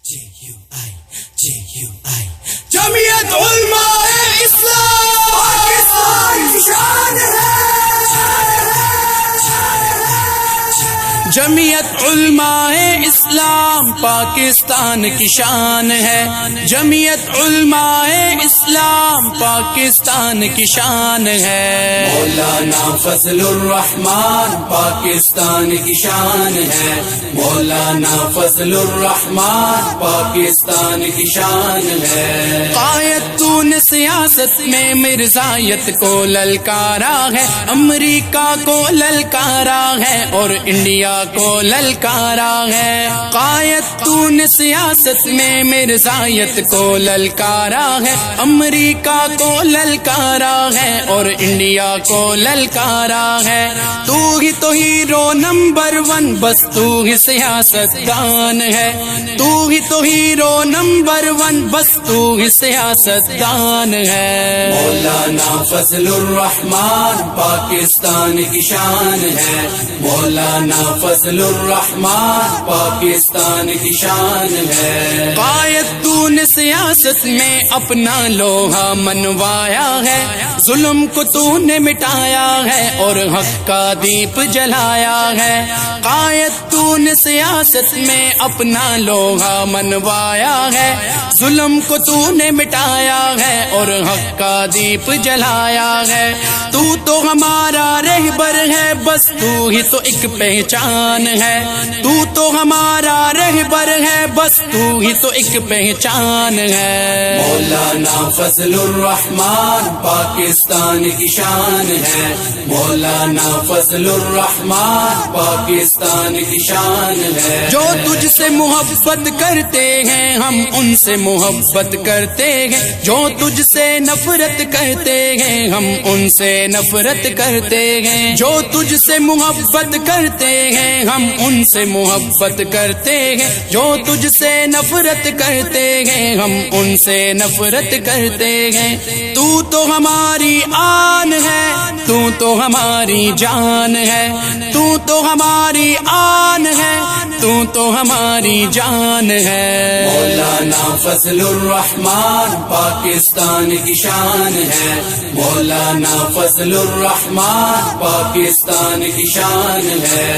JUI جمعیت علماء اسلام پاکستان کی شان ہے. جمعیت علماء اسلام پاکستان کی شان ہے. جمعیت علماء اسلام پاکستان کی شان ہے. مولانا فضل الرحمان پاکستان کی شان ہے. مولانا فضل الرحمان پاکستان کی شان ہے. قائد تو نے سیاست میں مرزائیت کو للکارا ہے. امریکہ کو للکارا ہے اور انڈیا کو للکارا ہے. قائد تو نے سیاست میں مرزائیت کو للکارا ہے. امریکہ کو للکارا ہے اور انڈیا کو للکارا ہے. تو ہی تو ہیرو نمبر 1 بس تو ہی سیاست دان ہے. تو ہی تو ہیرو نمبر 1 بس تو ہی سیاست دان ہے. مولانا فضل الرحمان پاکستان کی شان ہے. مولانا فضل الرحمان پاکستان کی شان ہے. قائد تو نے سیاست میں اپنا لوہا منوایا ہے. ظلم کو تو نے مٹایا ہے اور حق کا دیپ جلایا ہے. قائد تو نے سیاست میں اپنا لوہا منوایا ہے. ظلم کو تو نے مٹایا ہے اور حق کا دیپ جلایا ہے. تو ہمارا رہبر ہے بس تو ہی تو ایک پہچان ہے. تو ہمارا رہبر ہے بس تو ہی تو ایک پہچان ہے. مولانا فضل الرحمان پاکستان کی شان ہے. مولانا فضل الرحمان پاکستان کی شان ہے. جو تجھ سے محبت کرتے ہیں ہم ان سے محبت کرتے ہیں. جو تجھ سے نفرت کرتے ہیں ہم ان سے نفرت کرتے ہیں. جو تجھ سے محبت کرتے ہیں ہم ان سے محبت کرتے ہیں. جو تجھ سے نفرت کرتے ہیں ہم ان سے نفرت کرتے ہیں. تو ہماری آن ہے. تو ہماری جان ہے. تو ہماری آن ہے. تو ہماری جان ہے. مولانا فضل الرحمان پاکستان کی شان ہے. مولانا فضل الرحمان پاکستان کی شان ہے.